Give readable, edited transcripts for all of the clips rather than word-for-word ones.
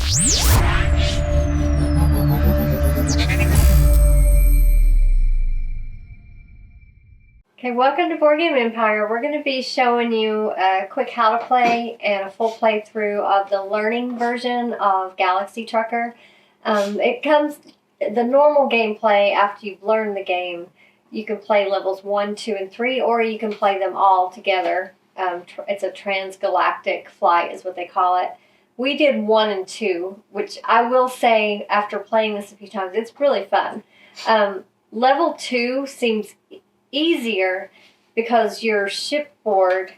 Okay, welcome to Board Game Empire. We're going to be showing you a quick how to play and a full playthrough of the learning version of Galaxy Trucker. It comes, the normal gameplay after you've learned the game, you can play levels 1, 2, and 3, or you can play them all together. It's a transgalactic flight is what they call it. We did 1 and 2, which I will say after playing this a few times, it's really fun. Level 2 seems easier because your shipboard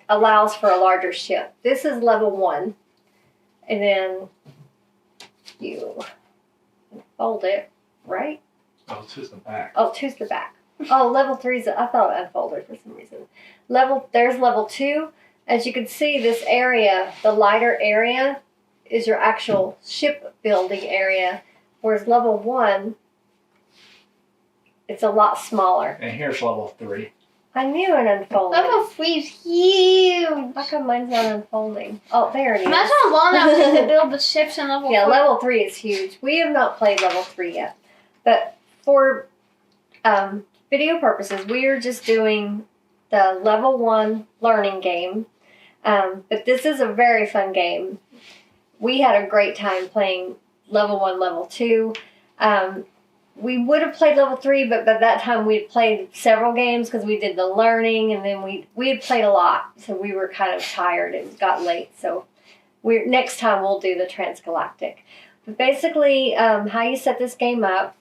allows for a larger ship. This is level 1, and then you fold it, right? Oh, two's the back. Oh, two's the back. Oh, level 3's, I thought it unfolded for some reason. There's level 2. As you can see, this area, the lighter area, is your actual shipbuilding area, whereas level 1, it's a lot smaller. And here's level 3. I knew it unfolded. Level 3 is huge. How come mine's not unfolding? Oh, there it is. Imagine how long that would take to build the ships in level 4. Yeah, level 3 is huge. We have not played level 3 yet. But for video purposes, we are just doing the level 1 learning game. But this is a very fun game. We had a great time playing level 1, level 2. We would have played level 3, but by that time we had played several games because we did the learning, and then we had played a lot, so we were kind of tired. It got late, so next time we'll do the transgalactic. But basically, how you set this game up,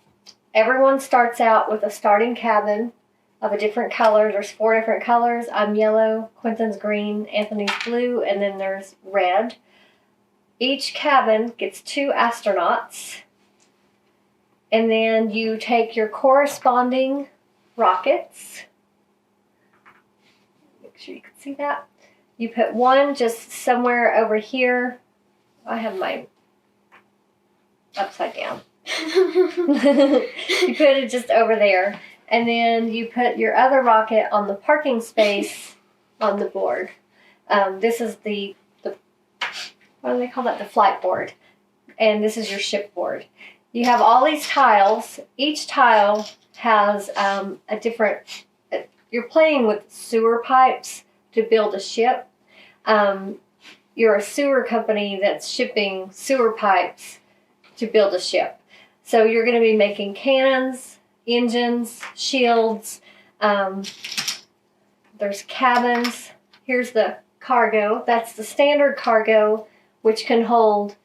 everyone starts out with a starting cabin of a different color. There's 4 different colors. I'm yellow, Quentin's green, Anthony's blue, and then there's red. Each cabin gets 2 astronauts. And then you take your corresponding rockets. Make sure you can see that. You put one just somewhere over here. I have mine upside down. You put it just over there. And then you put your other rocket on the parking space on the board. This is the what do they call that? The flight board. And this is your shipboard. You have all these tiles. Each tile has a different... You're playing with sewer pipes to build a ship. You're a sewer company that's shipping sewer pipes to build a ship. So you're going to be making cannons, engines, shields. There's cabins. Here's the cargo. That's the standard cargo, which can hold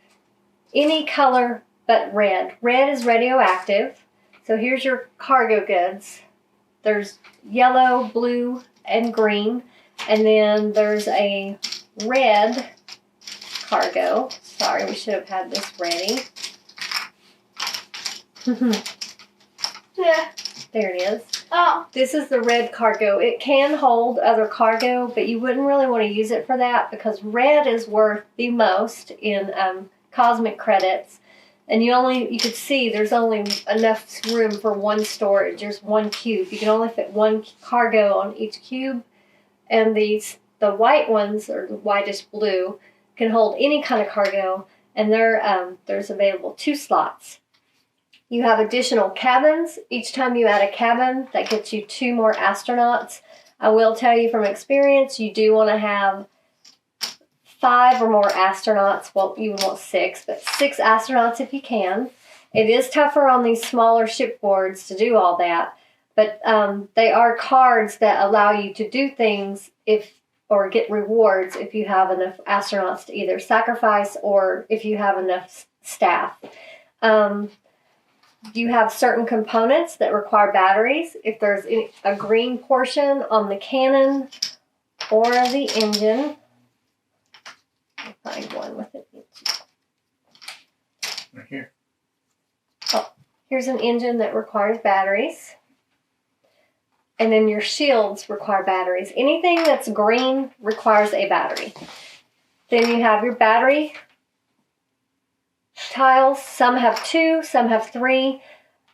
any color but red. Red is radioactive. So here's your cargo goods. There's yellow, blue, and green. And then there's a red cargo. Sorry, we should have had this ready. Yeah. There it is. Oh. This is the red cargo. It can hold other cargo, but you wouldn't really want to use it for that because red is worth the most in cosmic credits. And you could see there's only enough room for one storage. There's 1 cube. You can only fit 1 cargo on each cube. And the white ones, or the whitish blue, can hold any kind of cargo. And there's available 2 slots. You have additional cabins. Each time you add a cabin, that gets you 2 more astronauts. I will tell you from experience, you do want to have 5 or more astronauts. Well, you would want 6, but 6 astronauts if you can. It is tougher on these smaller shipboards to do all that, but they are cards that allow you to do things or get rewards if you have enough astronauts to either sacrifice or if you have enough staff. You have certain components that require batteries. If there's a green portion on the cannon or the engine, find one with it. Right here. Oh, here's an engine that requires batteries. And then your shields require batteries. Anything that's green requires a battery. Then you have your battery tiles. Some have 2, some have 3.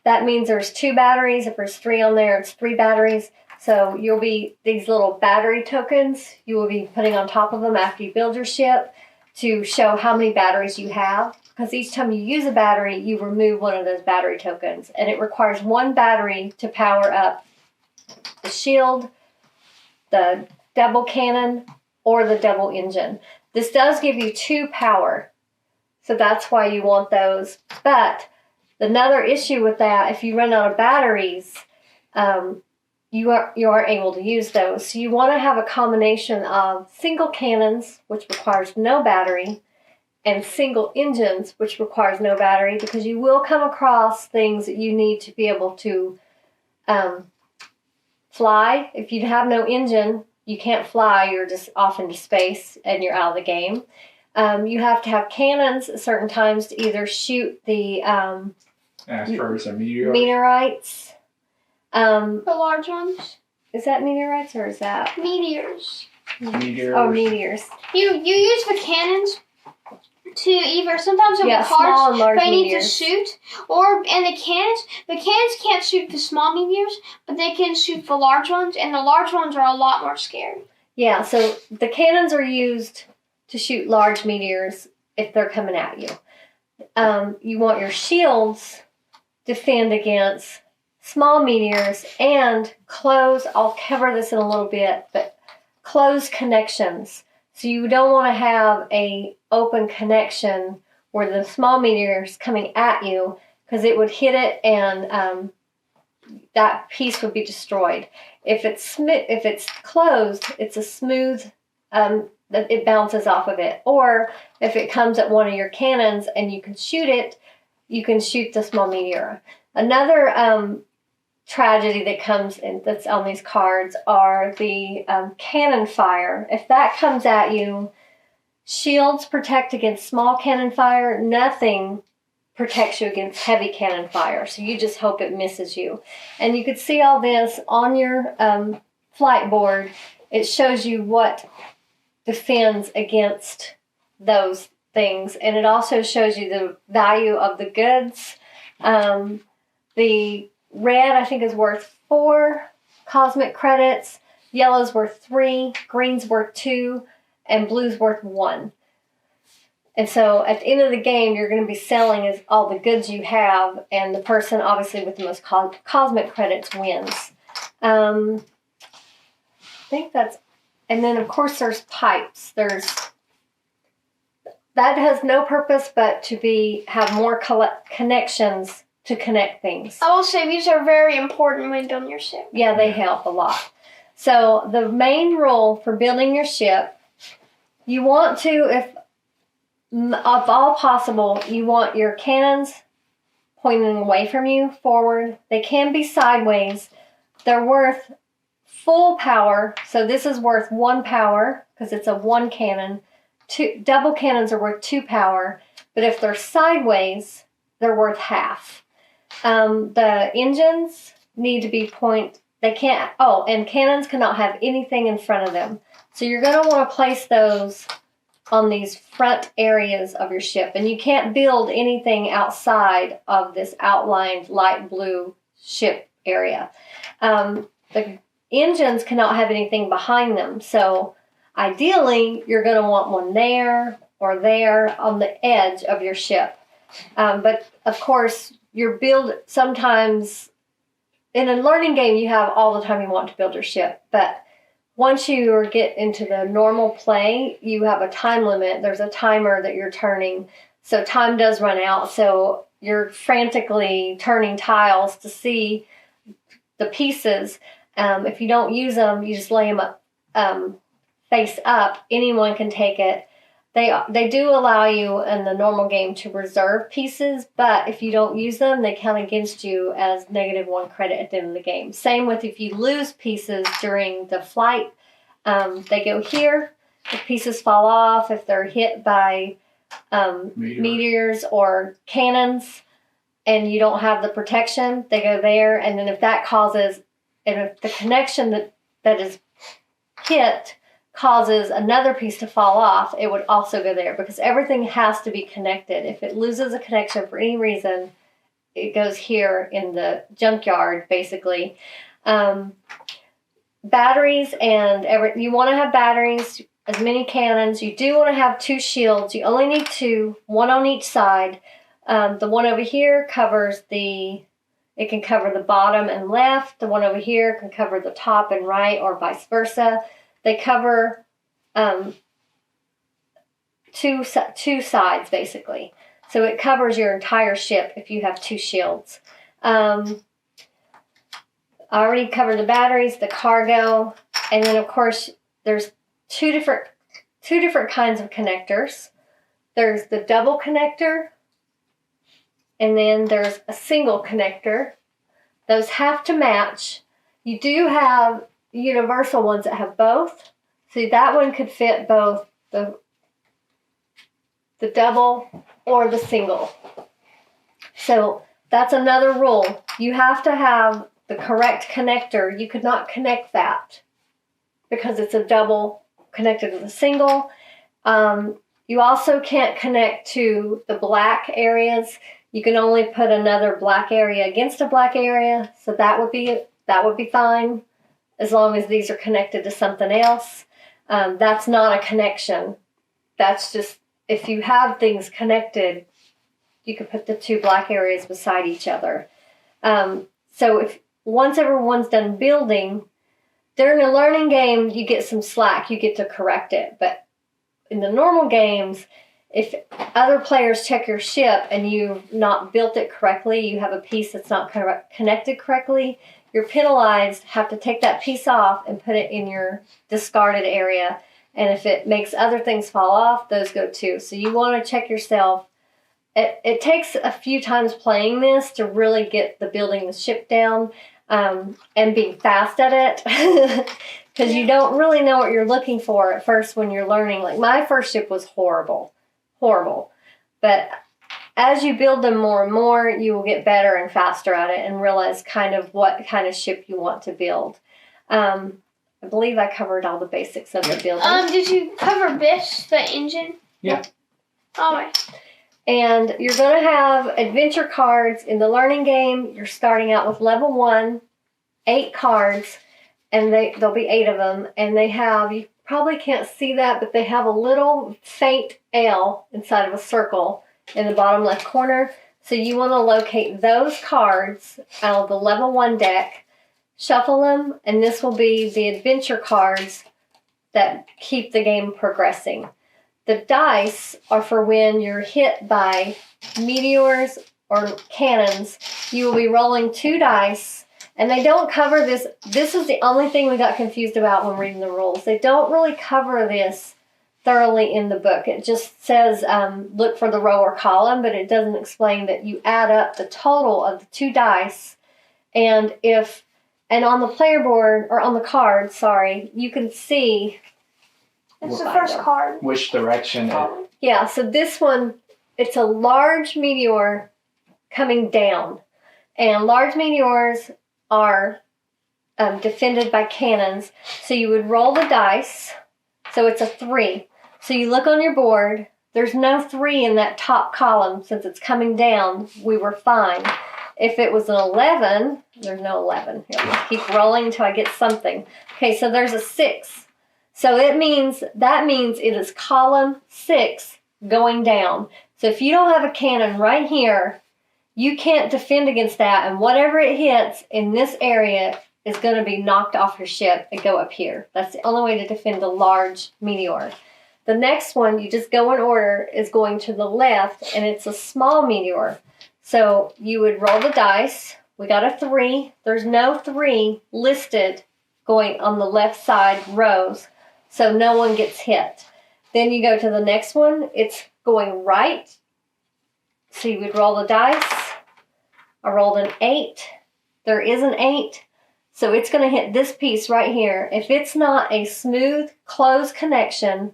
That means there's 2 batteries. If there's 3 on there, it's 3 batteries. So these little battery tokens, you will be putting on top of them after you build your ship. to show how many batteries you have, because each time you use a battery, you remove one of those battery tokens, and it requires one battery to power up the shield, the double cannon, or the double engine. This does give you 2 power, so that's why you want those. But another issue with that, if you run out of batteries, you aren't able to use those. So you want to have a combination of single cannons, which requires no battery, and single engines, which requires no battery, because you will come across things that you need to be able to fly. If you have no engine, you can't fly. You're just off into space and you're out of the game. You have to have cannons at certain times to either shoot the Astros and meteors. meteorites. The large ones. Is that meteorites or is that? Meteors. Meteors. Oh, meteors. You use the cannons to either sometimes with Yeah, small and cards large they need to meteors. shoot, or and the cannons can't shoot the small meteors, but they can shoot the large ones, and the large ones are a lot more scary. Yeah, so the cannons are used to shoot large meteors if they're coming at you. You want your shields defend against small meteors and close, I'll cover this in a little bit, but close connections. So you don't want to have a open connection where the small meteor is coming at you, because it would hit it and that piece would be destroyed. If it's closed, it's a smooth that it bounces off of it. Or if it comes at one of your cannons and you can shoot it, you can shoot the small meteor. Another tragedy that comes in that's on these cards are the cannon fire. If that comes at you, shields protect against small cannon fire. Nothing protects you against heavy cannon fire. So you just hope it misses you. And you could see all this on your flight board. It shows you what defends against those things. And it also shows you the value of the goods. The red, I think, is worth 4 cosmic credits. Yellow's worth 3. Green's worth 2. And blue's worth 1. And so at the end of the game, you're going to be selling all the goods you have, and the person, obviously, with the most cosmic credits wins. I think that's... And then, of course, there's pipes. That has no purpose but to have more connections to connect things. I will say these are very important when building your ship. Yeah, they help a lot. So the main rule for building your ship, you want to, if all possible, you want your cannons pointing away from you, forward. They can be sideways. They're worth full power. So this is worth 1 power because it's a 1 cannon. Double cannons are worth 2 power. But if they're sideways, they're worth half. The engines need to be they can't, and cannons cannot have anything in front of them. So you're going to want to place those on these front areas of your ship. And you can't build anything outside of this outlined light blue ship area. The engines cannot have anything behind them. So ideally, you're going to want one there or there on the edge of your ship. But of course, your build sometimes, in a learning game, you have all the time you want to build your ship. But once you get into the normal play, you have a time limit. There's a timer that you're turning. So time does run out. So you're frantically turning tiles to see the pieces. If you don't use them, you just lay them up, face up. Anyone can take it. They do allow you in the normal game to reserve pieces, but if you don't use them, they count against you as -1 credit at the end of the game. Same with if you lose pieces during the flight. They go here. If pieces fall off, if they're hit by meteors or cannons, and you don't have the protection, they go there. And then if that causes, and if the connection that is hit causes another piece to fall off, it would also go there, because everything has to be connected. If it loses a connection for any reason, it goes here in the junkyard, basically. Batteries and you want to have batteries. as many cannons. You do want to have 2 shields. You only need 2, 1 on each side. The one over here covers it can cover the bottom and left. The one over here can cover the top and right, or vice versa. They cover two sides, basically. So it covers your entire ship if you have 2 shields. I already covered the batteries, the cargo, and then of course there's two different kinds of connectors. There's the double connector, and then there's a single connector. Those have to match. You do have universal ones that have both. See, that one could fit both the double or the single. So that's another rule. You have to have the correct connector. You could not connect that because it's a double connected to the single. You also can't connect to the black areas. You can only put another black area against a black area, so that would be fine as long as these are connected to something else. That's not a connection. That's just, if you have things connected, you could put the 2 black areas beside each other. So if once everyone's done building, during a learning game, you get some slack. You get to correct it. But in the normal games, if other players check your ship and you've not built it correctly, you have a piece that's not connected correctly, you're penalized, have to take that piece off and put it in your discarded area. And if it makes other things fall off, those go too. So you want to check yourself. It takes a few times playing this to really get the building the ship down and being fast at it. Because you don't really know what you're looking for at first when you're learning. Like my first ship was horrible. But as you build them more and more, you will get better and faster at it and realize kind of what kind of ship you want to build. I believe I covered all the basics of the building. Did you cover Biff, the engine? Yeah. All right. And you're going to have adventure cards in the learning game. You're starting out with level 1, 8 cards, and there'll be 8 of them. And they have, you probably can't see that, but they have a little faint L inside of a circle in the bottom left corner. So you want to locate those cards out of the level 1 deck, shuffle them, and this will be the adventure cards that keep the game progressing. The dice are for when you're hit by meteors or cannons. You will be rolling 2 dice, and they don't cover this. This is the only thing we got confused about when reading the rules. They don't really cover this thoroughly in the book. It just says look for the row or column, but it doesn't explain that you add up the total of the 2 dice, and on the player board, or on the card, sorry, you can see. It's the first card. Which direction? Yeah, so this one, it's a large meteor coming down. And large meteors are defended by cannons. So you would roll the dice. So it's a 3. So you look on your board. There's no 3 in that top column. Since it's coming down, we were fine. If it was an 11, there's no 11. Here, let's keep rolling until I get something. Okay, so there's a 6. So that means it is column 6 going down. So if you don't have a cannon right here, you can't defend against that, and whatever it hits in this area is going to be knocked off your ship and go up here. That's the only way to defend a large meteor. The next one, you just go in order, is going to the left, and it's a small meteor. So you would roll the dice. We got a 3. There's no 3 listed going on the left side rows, so no one gets hit. Then you go to the next one. It's going right. So you would roll the dice. I rolled an 8. There is an 8. So it's going to hit this piece right here. If it's not a smooth, closed connection,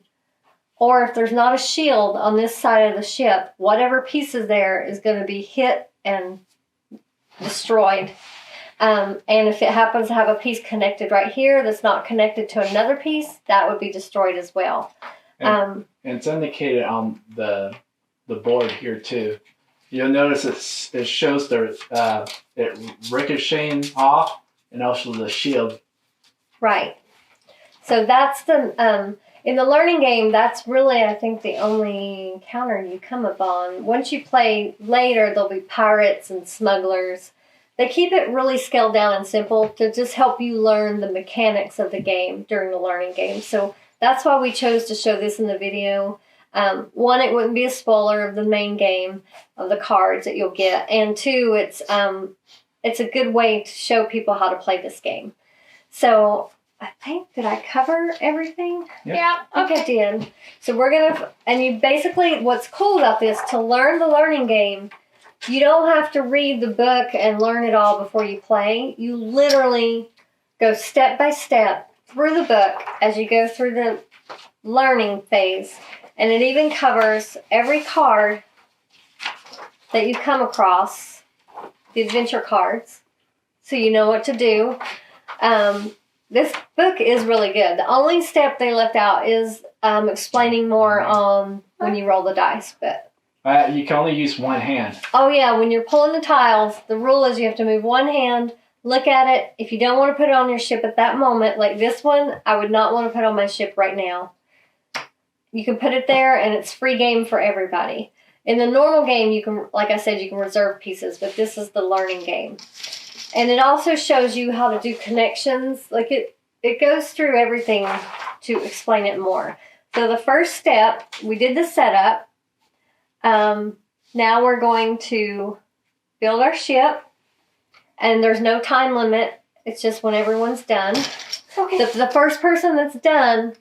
or if there's not a shield on this side of the ship, whatever piece is there is going to be hit and destroyed. And if it happens to have a piece connected right here that's not connected to another piece, that would be destroyed as well. And it's indicated on the board here too. You'll notice it shows it ricocheting off, and also the shield. Right. So that's the In the learning game, that's really, I think, the only encounter you come upon. Once you play later, there'll be pirates and smugglers. They keep it really scaled down and simple to just help you learn the mechanics of the game during the learning game. So that's why we chose to show this in the video. One, it wouldn't be a spoiler of the main game of the cards that you'll get, and two, it's a good way to show people how to play this game. So I think, did I cover everything? Yeah. I think I did. So we're gonna, and you basically, what's cool about this, to learn the learning game, you don't have to read the book and learn it all before you play. You literally go step by step through the book as you go through the learning phase. And it even covers every card that you come across, the adventure cards, so you know what to do. This book is really good. The only step they left out is explaining more on when you roll the dice. But You can only use one hand. oh yeah, when you're pulling the tiles, the rule is you have to move one hand, look at it. If you don't want to put it on your ship at that moment, like this one, I would not want to put on my ship right now. You can put it there, and it's free game for everybody. In the normal game, you can, like I said, you can reserve pieces, but this is the learning game. And it also shows you how to do connections. Like it goes through everything to explain it more. So the first step, we did the setup. Now we're going to build our ship, and there's no time limit. It's just when everyone's done. Okay. The first person that's done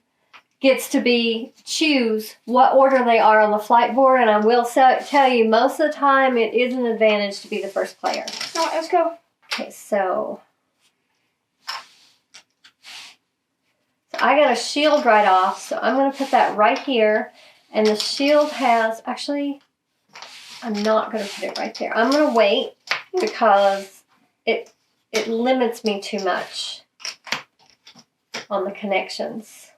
gets to choose what order they are on the flight board, and I will tell you, most of the time it is an advantage to be the first player. All right, let's go. Okay, so I got a shield right off, so I'm going to put that right here, and the shield has, actually, I'm not going to put it right there. I'm going to wait because it limits me too much on the connections.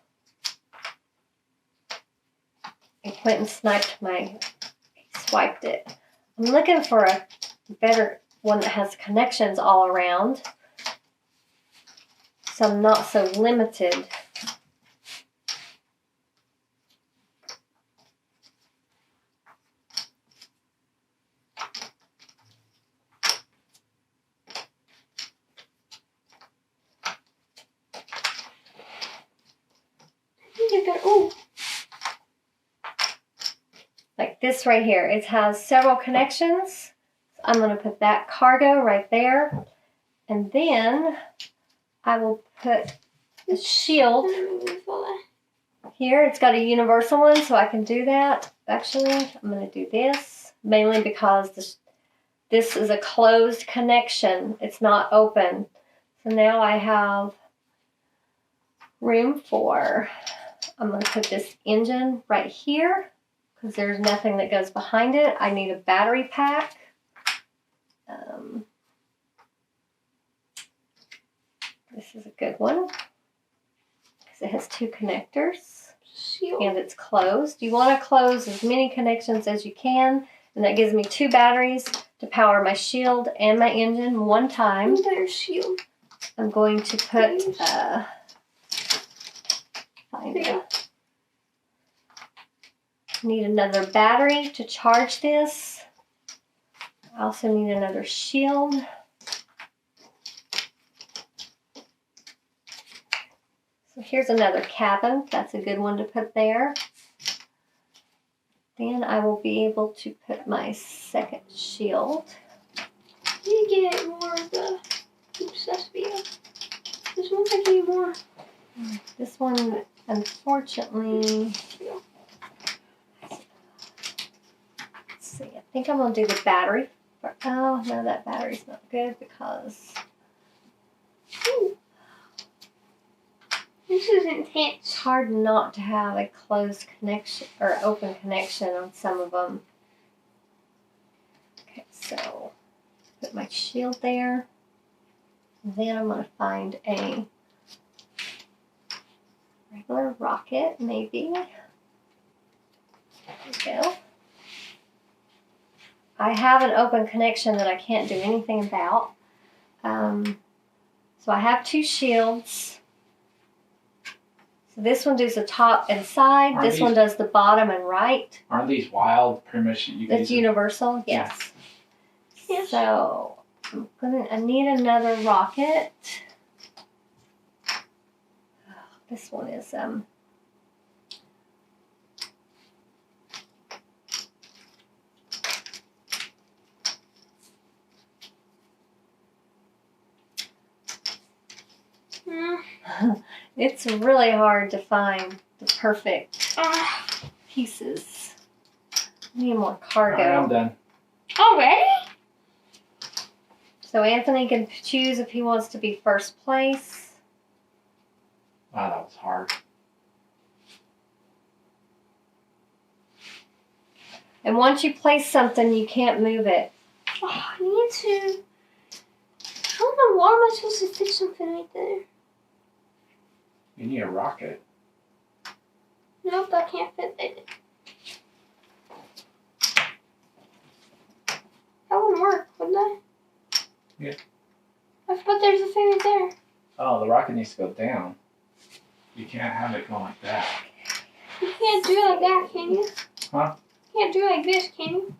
And Quentin swiped it. I'm looking for a better one that has connections all around, so I'm not so limited. Ooh. Like this right here. It has several connections. So I'm going to put that cargo right there. And then I will put a shield here. It's got a universal one, so I can do that. Actually, I'm going to do this, mainly because this is a closed connection. It's not open. So now I have room for, I'm going to put this engine right here, because there's nothing that goes behind it. I need a battery pack. This is a good one because it has two connectors and it's closed. You want to close as many connections as you can, and that gives me 2 batteries to power my shield and my engine one time. Shield. I'm going to put need another battery to charge this. I also need another shield. So here's another cabin. That's a good one to put there. Then I will be able to put my second shield. You get more of the Cespia. This one's like you more. This one, unfortunately, let's see. I think I'm going to do the battery. Oh, no, that battery's not good because... Ooh. This is intense. It's hard not to have a closed connection or open connection on some of them. Okay, so put my shield there. And then I'm going to find a regular rocket, maybe. There we go. I have an open connection that I can't do anything about. So I have 2 shields. So this one does the top and side. Aren't This one does the bottom and right. Aren't these wild? Pretty much you can It's use them. universal, yes. Yes. So I need another rocket. This one is it's really hard to find the perfect pieces. I need more cargo. Alright, I'm done. Already? So Anthony can choose if he wants to be first place. Wow, that was hard. And once you place something, you can't move it. Oh, I need to. I don't know why am I supposed to fit something right there? You need a rocket. Nope, I can't fit it. That wouldn't work, would that? Yeah. But there's a thing right there. Oh, the rocket needs to go down. You can't have it going like that. You can't do it like that, can you? Huh? You can't do it like this, can you?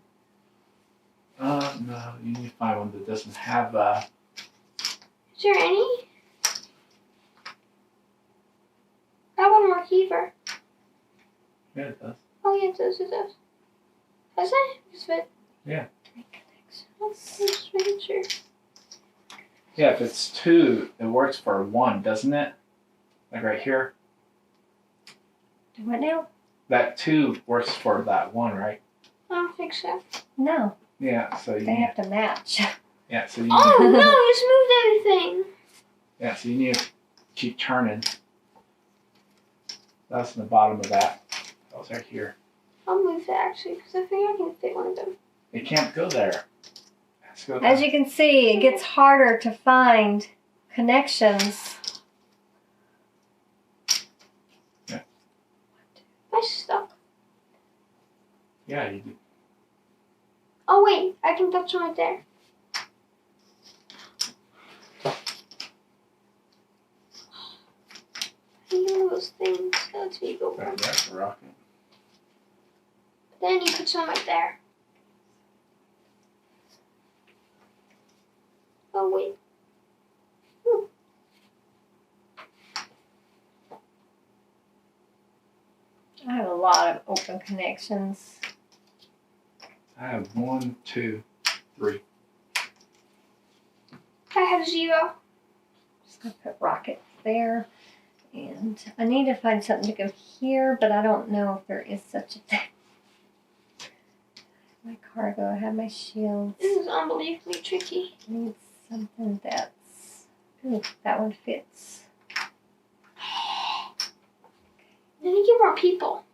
No, you need to find one that doesn't have Is there any? That wouldn't work either. Yeah, it does. Oh yeah, it does, it does. Does it? Just fit. Yeah. Just making sure. Yeah, if it's 2, it works for 1, doesn't it? Like right here. Do what now? That 2 works for that 1, right? I don't think so. No, Yeah, so you they need, have to match. yeah, so you Oh need, no, you just moved everything. yeah, so you need to keep turning. That's in the bottom of that. That was right here. I'll move that actually, because I think I can fit one of them. It can't go there. Let's go As down. you can see, it gets harder to find connections. Am I stuck? Yeah, you do. Oh wait, I can touch one right there. I need one of those things that lets me go Right, back. that's a rocket. Then you put some right there. Oh wait. I have a lot of open connections. I have 1, 2, 3. I have 0. Just gonna put rockets there. And I need to find something to go here, but I don't know if there is such a thing. My cargo, I have my shields. This is unbelievably tricky. I need something that's... Ooh, that one fits. Then you get more people.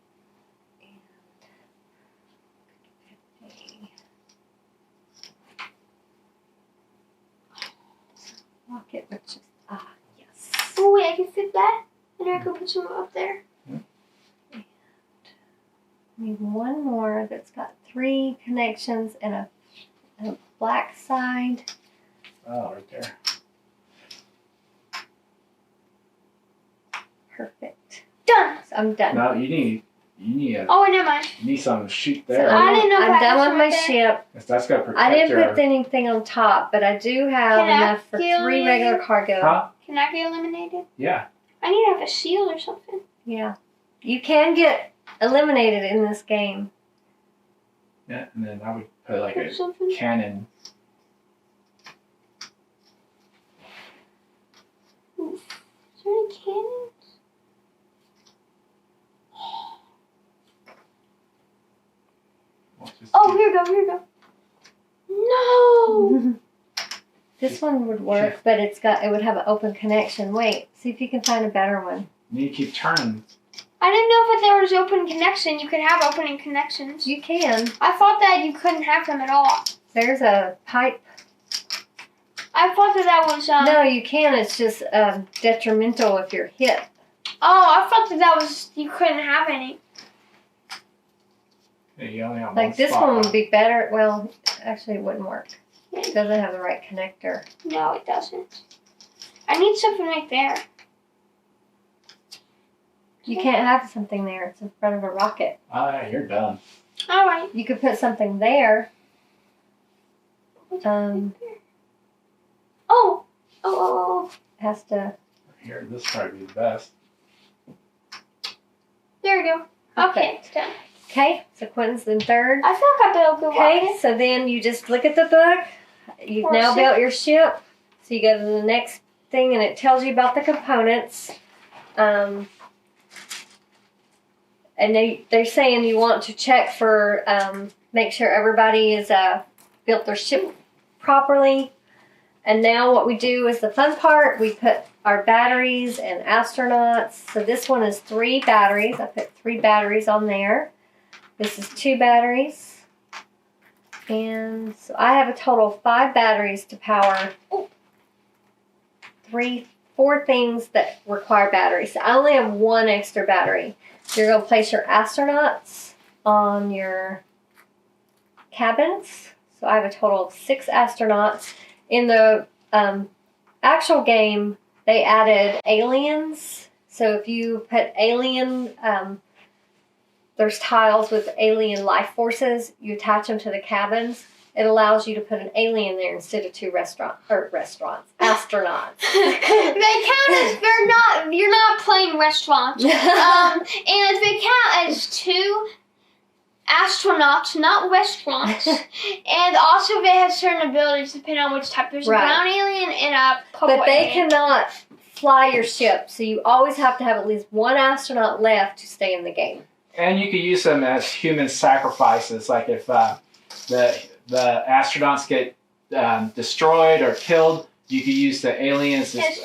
Rocket, which is... yes. Oh wait, I can fit that. And then I can put some up there. I need one more that's got 3 connections and a black side. Oh, right there. Perfect. Done. So I'm done. No, you need Oh wait, never mind. something to shoot So there. I didn't know if I'm I done had with my some ship. That's got to protect I didn't your... put anything on top, but I do have Can I enough for feel 3 it? regular cargo. Huh? Can I get eliminated? Yeah. I need to have a shield or something. Yeah. You can get eliminated in this game. Yeah, and then I would put like Or a something. cannon. Oof. Is there any cannons? Well, just Oh, keep- here we go, here we go. No! This one would work, but it would have an open connection. Wait, see if you can find a better one. You need to keep turning. I didn't know if there was open connection. You could have opening connections. You can. I thought that you couldn't have them at all. There's a pipe. I thought that was No, you can. It's just detrimental if you're hit. Oh, I thought that was you couldn't have any. Yeah, you only have Like one this spot one would left. be better. Well, actually, it wouldn't work. It doesn't have the right connector. No, it doesn't. I need something right there. You can't have something there. It's in front of a rocket. All right, you're done. All right. You could put something there. Oh. Has to. Here, this would probably be the best. There we go. Okay, it's done. Okay, so Quentin's in third. I feel like I built a good Okay, rocket. so then you just look at the book. You've Or now ship. built your ship. So you go to the next thing and it tells you about the components. And they're saying you want to check for, make sure everybody is built their ship properly. And now what we do is the fun part. We put our batteries and astronauts. So this one is 3 batteries. I put 3 batteries on there. This is 2 batteries. And so I have a total of 5 batteries to power 4 things that require batteries. So I only have 1 extra battery. You're going to place your astronauts on your cabins. So I have a total of 6 astronauts. In the actual game, they added aliens. So if you put alien, there's tiles with alien life forces. You attach them to the cabins. It allows you to put an alien there instead of 2 astronauts. They count as you're not playing restaurants. And they count as 2 astronauts, not restaurants. And also they have certain abilities depending on which type. There's a brown alien and a purple But they alien. cannot fly your ship, so you always have to have at least 1 astronaut left to stay in the game. And you could use them as human sacrifices, like if the astronauts get destroyed or killed, you could use the aliens as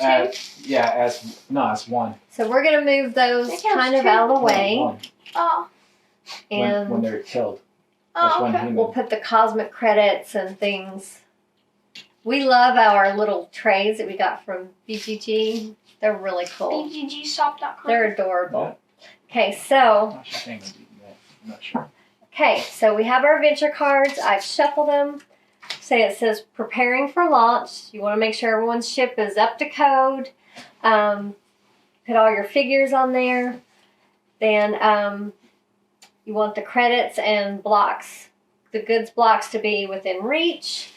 1. So we're going to move those That counts kind of too. out of the way. One. Oh. And When they're killed. That's Oh, 1 okay. human. we'll put the cosmic credits and things. We love our little trays that we got from BGG. They're really cool. BGGshop.com. They're adorable. Okay, so I'm not sure. Okay, so we have our adventure cards. I've shuffled them. Say it says preparing for launch. You want to make sure everyone's ship is up to code. Put all your figures on there. Then you want the credits and blocks, the goods blocks to be within reach.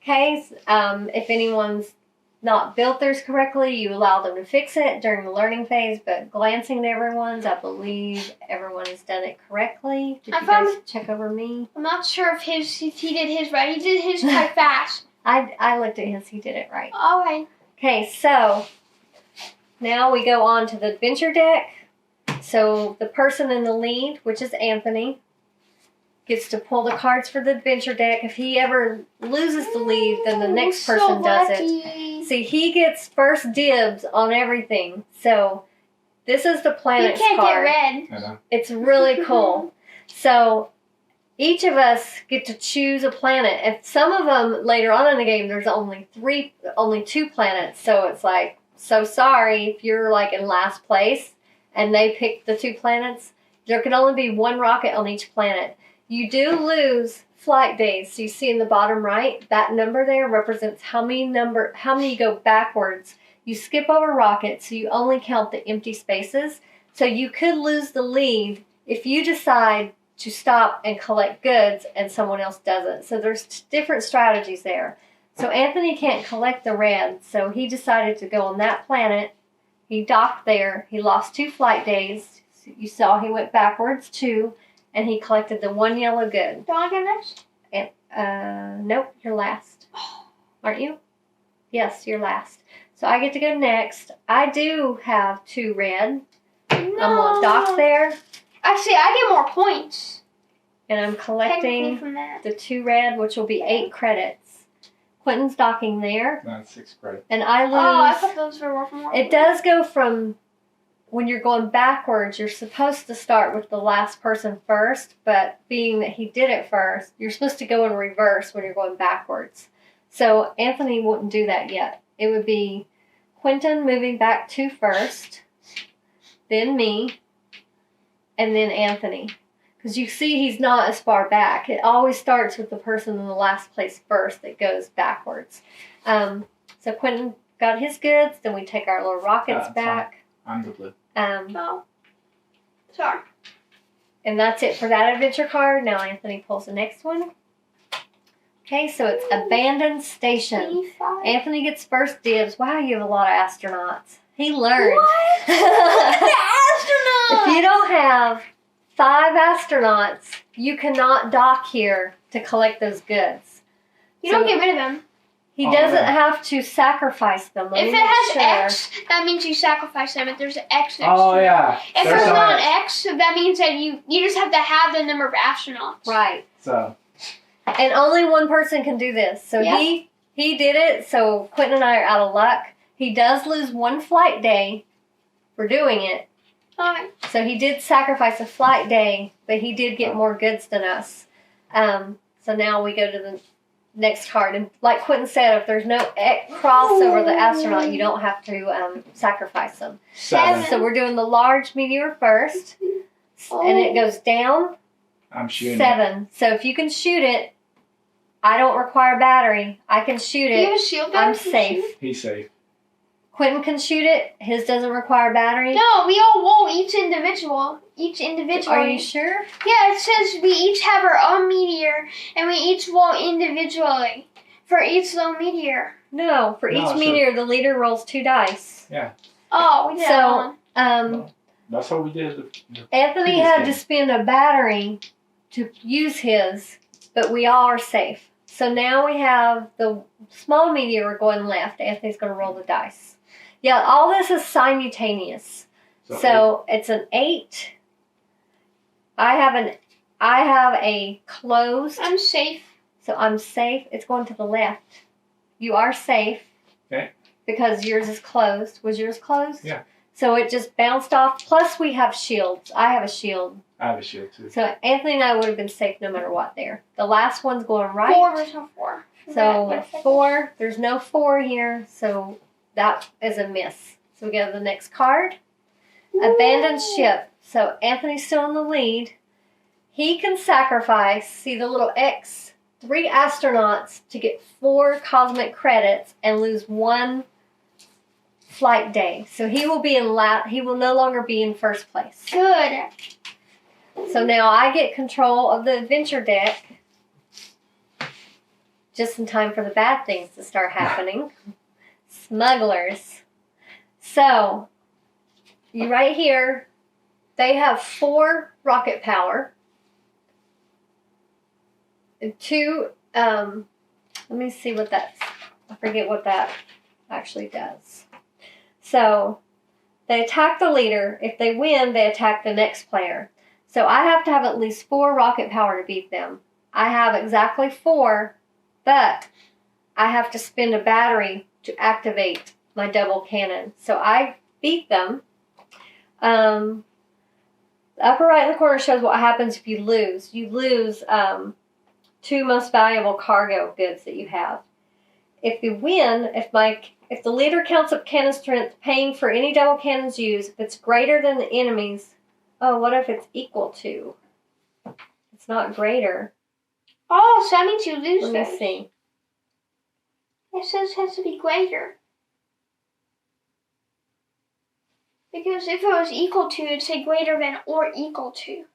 Okay, if anyone's not built theirs correctly, you allow them to fix it during the learning phase, but glancing at everyone's, I believe everyone has done it correctly. Did you guys check over me? I'm not sure if he did his right. He did his quite fast. I looked at his, he did it right. All right. Okay, so now we go on to the adventure deck. So the person in the lead, which is Anthony, gets to pull the cards for the adventure deck. If he ever loses the lead, then the next person does it. See, he gets first dibs on everything. So this is the You planets can't card. get red. I know. It's really cool. So each of us get to choose a planet. If some of them later on in the game, there's only 2 planets. So it's like, so sorry if you're like in last place and they pick the 2 planets. There can only be 1 rocket on each planet. You do lose flight days. So you see in the bottom right, that number there represents how many you go backwards. You skip over rockets, so you only count the empty spaces. So you could lose the lead if you decide to stop and collect goods and someone else doesn't. So there's different strategies there. So Anthony can't collect the red, so he decided to go on that planet. He docked there. He lost 2 flight days. You saw he went backwards 2, and he collected the 1 yellow good. Do I get next? And nope, you're last. Aren't you? Yes, you're last. So I get to go next. I do have 2 red. No. I'm gonna dock there, Actually, I get more points. and I'm Technically collecting from that. the 2 red, which will be 8 credits. Quentin's docking there, That's 6 credits. and I lose. Oh, I thought those were worth more. It does go from when you're going backwards, you're supposed to start with the last person first, but being that he did it first, you're supposed to go in reverse when you're going backwards. So Anthony wouldn't do that yet. It would be Quentin moving back 2 first, then me, and then Anthony. Because you see he's not as far back. It always starts with the person in the last place first that goes backwards. So Quentin got his goods, then we take our little rockets That's back. I'm the blue. No. Sorry. And that's it for that adventure card. Now Anthony pulls the next one. Okay, so it's Abandoned Station. B5. Anthony gets first dibs. Wow, you have a lot of astronauts. He learned. What? The astronaut! If you don't have 5 astronauts, you cannot dock here to collect those goods. You don't get rid of them. He doesn't have to sacrifice them. Let If me it has make X, that means you sacrifice them. If there's an X next Oh to it. yeah. If There's there's no not X. an X, that means that you just have to have the number of astronauts. Right. So And only one person can do this. So Yeah. he did it, so Quentin and I are out of luck. He does lose 1 flight day for doing it. Alright. So he did sacrifice a flight day, but he did get more goods than us. So now we go to the next card. And like Quentin said, if there's no cross over the astronaut, you don't have to sacrifice them. 7. So we're doing the large meteor first. And it goes down. I'm shooting. 7. So if you can shoot it, I don't require battery. I can shoot Do you have it. a shield I'm back to safe. shoot? He's safe. Quentin can shoot it. His doesn't require battery. No, we all roll each individual. Are you sure? Yeah, it says we each have our own meteor, and we each roll individually for each little meteor. No. For No, each sure. meteor, the leader rolls 2 dice. Oh, we did that So, one. That's what we did. Anthony Previous had game. to spend a battery to use his, but we all are safe. So now we have the small meteor going left. Anthony's going to roll the dice. Yeah, all this is simultaneous. So it's an 8. I have a closed, I'm safe. so I'm safe. It's going to the left. You are safe. Okay. Because yours is closed. Was yours closed? Yeah. So it just bounced off. Plus we have shields. I have a shield. I have a shield too. So Anthony and I would have been safe no matter what there. The last one's going right. 4 versus 4. So 4. There's no 4 here. So that is a miss. So we go to the next card. Abandoned ship. So Anthony's still in the lead. He can sacrifice, see the little X, 3 astronauts to get 4 cosmic credits and lose 1 flight day. So he will be he will no longer be in first place. Good. So now I get control of the adventure deck. Just in time for the bad things to start happening. Smugglers. So, you right here, they have 4 rocket power. And 2, let me see what that's, I forget what that actually does. So, they attack the leader. If they win, they attack the next player. So I have to have at least 4 rocket power to beat them. I have exactly 4, but I have to spend a battery to activate my double cannon. So I beat them. The upper right in the corner shows what happens if you lose. You lose 2 most valuable cargo goods that you have. If you win, if the leader counts up cannon strength paying for any double cannons used, if it's greater than the enemy's, oh, what if it's equal to? It's not greater. Oh, so that means you lose Let me those. see. It says it has to be greater. Because if it was equal to, it'd say greater than or equal to.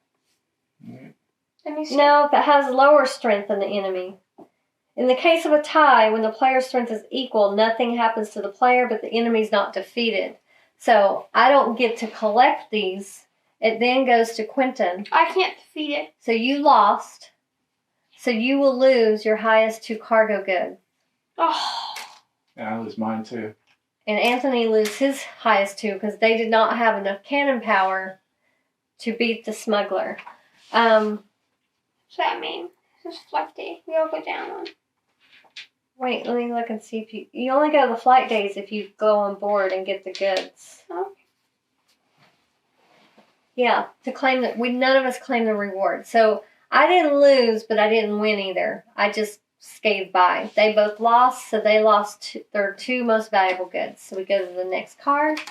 Mhm. Let me see. No, if it has lower strength than the enemy. In the case of a tie, when the player's strength is equal, nothing happens to the player, but the enemy's not defeated. So I don't get to collect these. It then goes to Quentin. I can't defeat it. So you lost. So you will lose your highest 2 cargo goods. Oh. Yeah, I lose mine too. And Anthony loses his highest 2 because they did not have enough cannon power to beat the smuggler. What's that mean? This is flight day. We all go down one. Wait, let me look and see if you only go to the flight days if you go on board and get the goods. Oh. Yeah, to claim that none of us claim the reward. So I didn't lose, but I didn't win either. I just scathed by. They both lost, so they lost their 2 most valuable goods. So we go to the next card.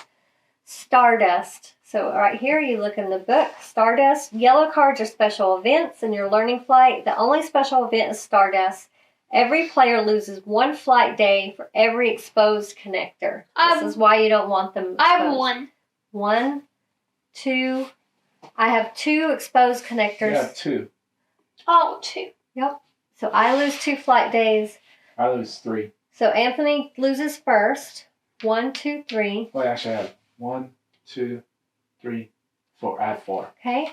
Stardust. So right here, you look in the book. Stardust. Yellow cards are special events in your learning flight. The only special event is Stardust. Every player loses 1 flight day for every exposed connector. This is why you don't want them exposed. I have 1. 1, 2, I have 2 exposed connectors. You have 2. Oh, 2. Yep. So I lose 2 flight days. I lose 3. So Anthony loses first. 1, 2, 3. Well, actually, I have 1, 2, 3, 4. I have 4. Okay.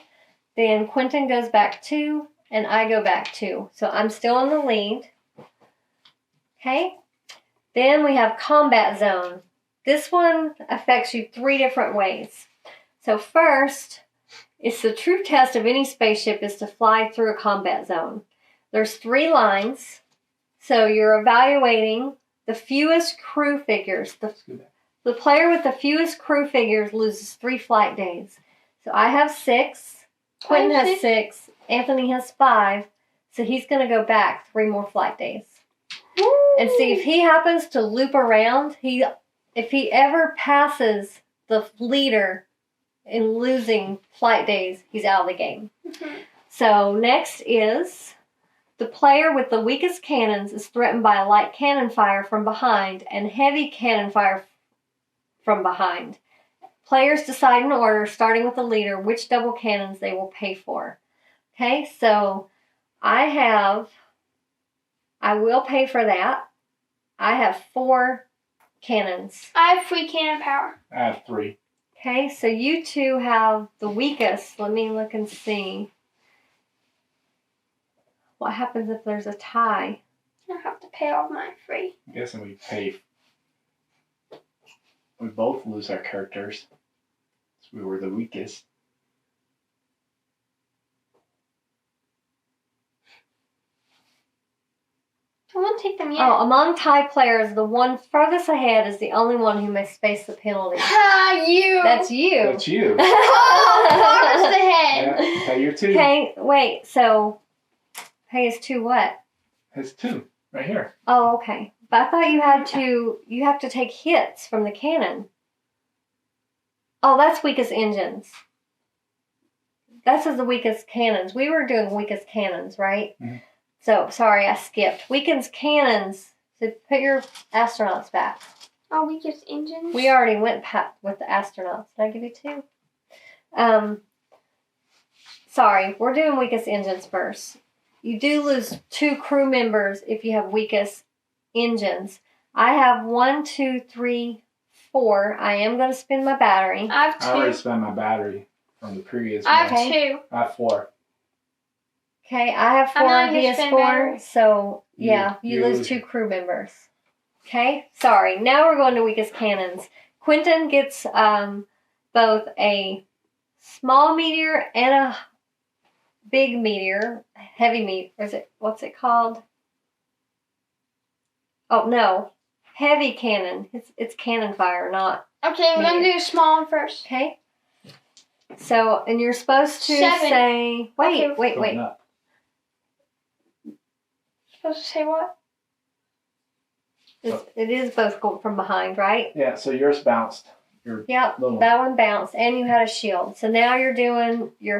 Then Quentin goes back 2, and I go back 2. So I'm still in the lead. Okay. Then we have combat zone. This one affects you 3 different ways. So first, it's the true test of any spaceship is to fly through a combat zone. There's 3 lines. So you're evaluating the fewest crew figures. The player with the fewest crew figures loses 3 flight days. So I have 6. Quentin has 6. Anthony has 5. So he's going to go back 3 more flight days. And see if he happens to loop around. If he ever passes the leader in losing flight days, he's out of the game. Mm-hmm. So next is the player with the weakest cannons is threatened by a light cannon fire from behind and heavy cannon fire from behind. Players decide in order, starting with the leader, which double cannons they will pay for. Okay, so I will pay for that. I have 4 cannons. I have 3 cannon power. I have 3. Okay, so you 2 have the weakest. Let me look and see. What happens if there's a tie? I have to pay off my 3. I'm guessing we pay. We both lose our characters. So we were the weakest. I won't take them yet. Oh, among tie players, the one furthest ahead is the only one who may space the penalty. You. That's you. That's you. Oh, farthest ahead. Yeah, pay your 2. Okay, wait, so pay is 2 what? It's 2 right here. Oh, okay. But I thought you have to take hits from the cannon. Oh, that's weakest engines. That's the weakest cannons. We were doing weakest cannons, right? Mm-hmm. So, sorry, I skipped. Weakest cannons. So put your astronauts back. Oh, weakest engines? We already went with the astronauts. Did I give you 2? Sorry, we're doing weakest engines first. You do lose 2 crew members if you have weakest engines. I have 1, 2, 3, 4. I am going to spin my battery. I have 2. I already spent my battery from the previous I have one. 2. I have 4. Okay, I have 4 I'm not and he gonna has spin 4. battery. So, yeah, You you lose lose. 2 crew members. Okay, sorry. Now we're going to weakest cannons. Quentin gets both a small meteor and a big meteor, heavy meteor. What's it called? Oh, no. Heavy cannon. It's cannon fire, not. Okay, we're going to do a small one first. Okay. So, and you're supposed to 7. say. Wait, Okay. wait, Going wait. up. Supposed to say what? It is both going from behind, right? Yeah, so yours bounced. Yep, Little. that one bounced, and you had a shield. So now you're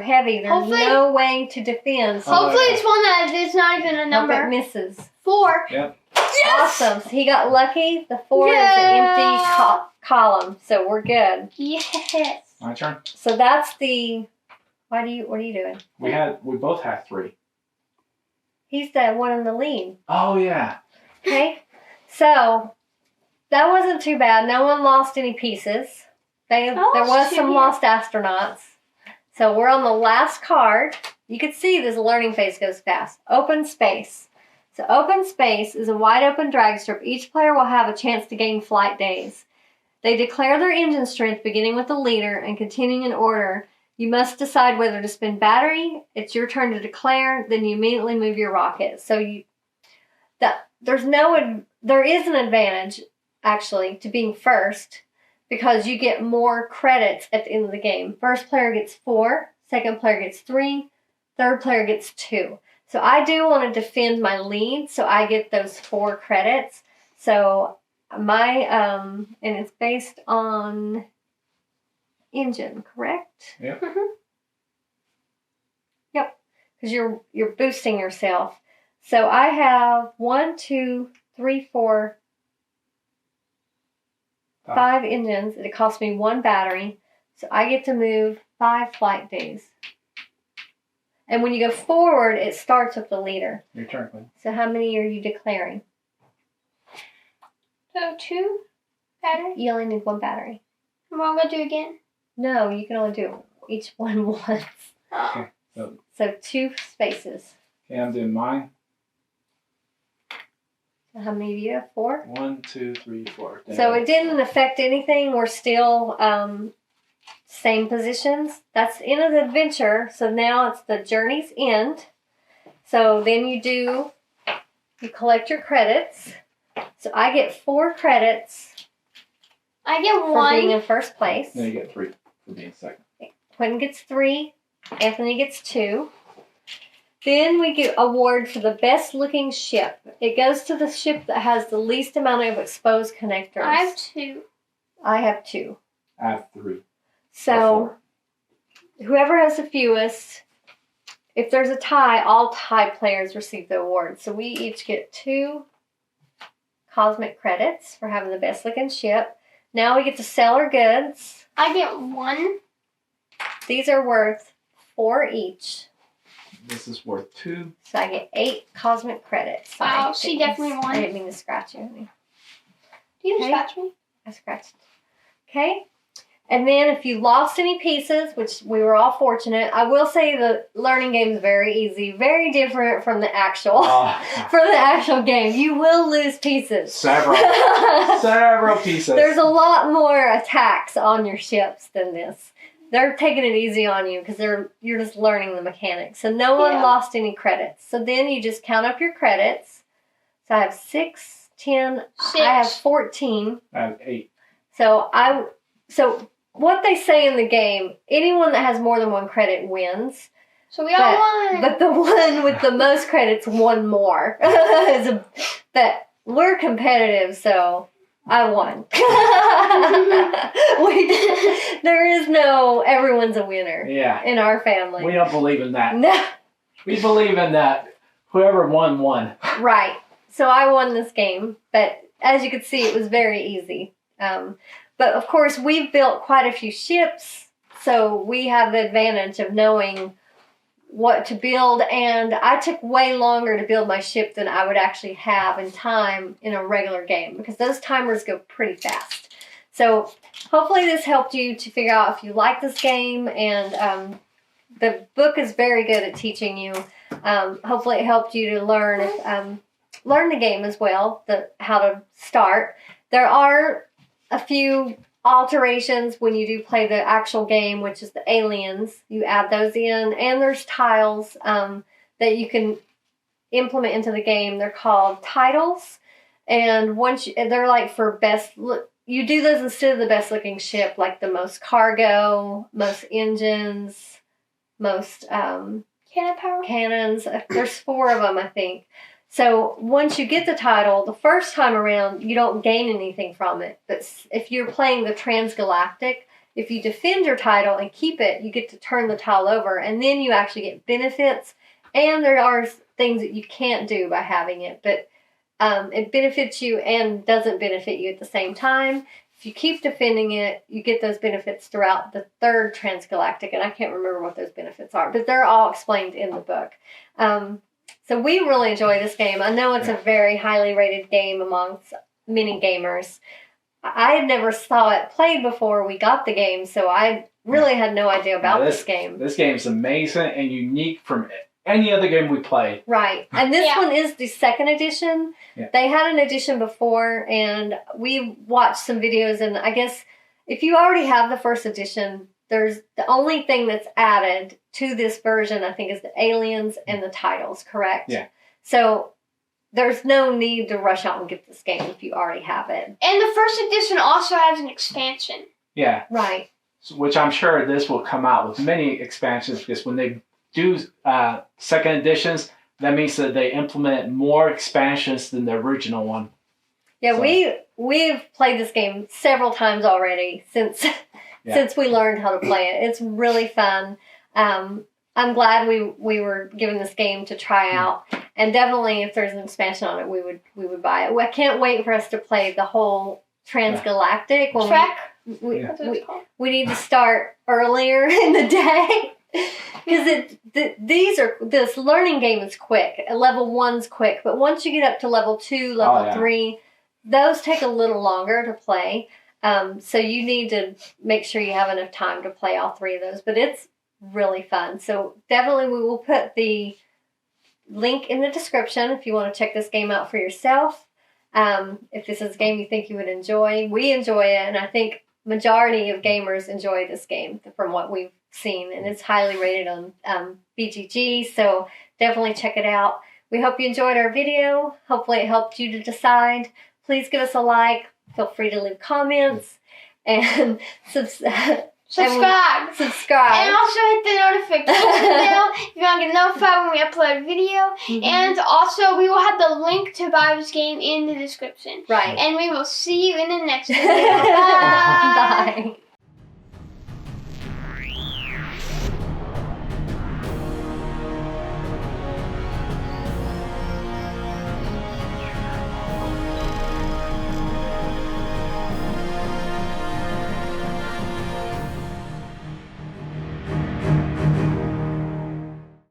heavy. There's Hopefully- no way to defend. So Hopefully it's one that is not even a hope it number. misses. 4. Yep. Yes! Awesome. So he got lucky. The 4 is an empty column, so we're good. Yes. My turn. So that's the. What are you doing? We both have 3. He's the one in the lead. Oh yeah. Okay, so that wasn't too bad. No one lost any pieces. There lost was 2, some yeah. lost astronauts. So we're on the last card. You can see this learning phase goes fast. Open space. So open space is a wide open drag strip. Each player will have a chance to gain flight days. They declare their engine strength beginning with the leader and continuing in order. You must decide whether to spend battery. It's your turn to declare. Then you immediately move your rocket. So there is an advantage actually to being first because you get more credits at the end of the game. First player gets 4, second player gets 3, third player gets 2. So I do want to defend my lead, so I get those 4 credits. So my and it's based on engine, correct? Yep. Mhm. Yep, because you're boosting yourself. So I have 1, 2, 3, 4, 5 engines. It cost me 1 battery. So I get to move 5 flight days. And when you go forward, it starts with the leader. Your turn, Quinn. So how many are you declaring? So 2 batteries. You only need 1 battery. What am I going to do again? No, you can only do each one once. Oh. Okay. So 2 spaces. Okay, I'm doing mine. So how many do you have? 4? 1, 2, 3, 4. So it didn't affect anything. We're still same positions. That's the end of the adventure. So now it's the journey's end. So then you collect your credits. So I get 4 credits I get for being 1. in first place. No, you get 3 for being second. Quentin gets 3. Anthony gets 2. Then we get award for the best looking ship. It goes to the ship that has the least amount of exposed connectors. I have 2. I have 2. I have 3. So whoever has the fewest, if there's a tie, all tie players receive the award. So we each get 2 cosmic credits for having the best looking ship. Now we get to sell our goods. I get 1. These are worth 4 each. This is worth 2. So I get 8 cosmic credits. Wow, Sorry, she definitely won. I didn't mean to scratch you, honey. Do you Okay. scratch me? I scratched. Okay. And then if you lost any pieces, which we were all fortunate, I will say the learning game is very easy, very different from the actual for the actual game. You will lose pieces. Several pieces. There's a lot more attacks on your ships than this. They're taking it easy on you because you're just learning the mechanics. So no one lost any credits. So then you just count up your credits. So I have 6, 10. 6. I have 14. I have 8. So what they say in the game, anyone that has more than 1 credit wins. So we all won. But the one with the most credits won more. But we're competitive, so I won. There is no everyone's a winner in our family. We don't believe in that. No. We believe in that whoever won. Right. So I won this game, but as you could see, it was very easy. But of course, we've built quite a few ships, so we have the advantage of knowing what to build. And I took way longer to build my ship than I would actually have in time in a regular game because those timers go pretty fast. So hopefully this helped you to figure out if you like this game. And the book is very good at teaching you. Hopefully it helped you to learn the game as well, how to start. There are a few alterations when you do play the actual game, which is the aliens. You add those in, and there's tiles that you can implement into the game. They're called titles, and they're like for best look. You do those instead of the best looking ship, like the most cargo, most engines, most cannons. There's 4 of them, I think. So once you get the title, the first time around, you don't gain anything from it. But if you're playing the transgalactic, if you defend your title and keep it, you get to turn the tile over. And then you actually get benefits. And there are things that you can't do by having it. But it benefits you and doesn't benefit you at the same time. If you keep defending it, you get those benefits throughout the 3rd transgalactic. And I can't remember what those benefits are. But they're all explained in the book. So we really enjoy this game. I know it's a very highly rated game amongst many gamers. I had never saw it played before we got the game, so I really had no idea about this game. This game is amazing and unique from any other game we played. Right. And this one is the 2nd edition. Yeah. They had an edition before, and we watched some videos, and I guess if you already have the 1st edition, there's the only thing that's added to this version, I think, is the aliens and the titles, correct? Yeah. So there's no need to rush out and get this game if you already have it. And the 1st edition also has an expansion. Yeah. Right. Which I'm sure this will come out with many expansions because when they do 2nd editions, that means that they implement more expansions than the original one. Yeah, So. we've played this game several times already since we learned how to play it. It's really fun. I'm glad we were given this game to try out, and definitely if there's an expansion on it, we would buy it. I can't wait for us to play the whole transgalactic. Trek. That's what it's called. we need to start earlier in the day. Because this learning game is quick. Level 1's quick, but once you get up to level 2, level 3, those take a little longer to play. So you need to make sure you have enough time to play all 3 of those. But it's really fun. So definitely we will put the link in the description if you want to check this game out for yourself. If this is a game you think you would enjoy, we enjoy it, and I think majority of gamers enjoy this game from what we've seen, and it's highly rated on BGG, so definitely check it out. We hope you enjoyed our video. Hopefully it helped you to decide. Please give us a like. Feel free to leave comments and subscribe. And also hit the notification bell if you want to get notified when we upload a video. And also, we will have the link to buy this game in the description. Right. And we will see you in the next video. Bye. Bye.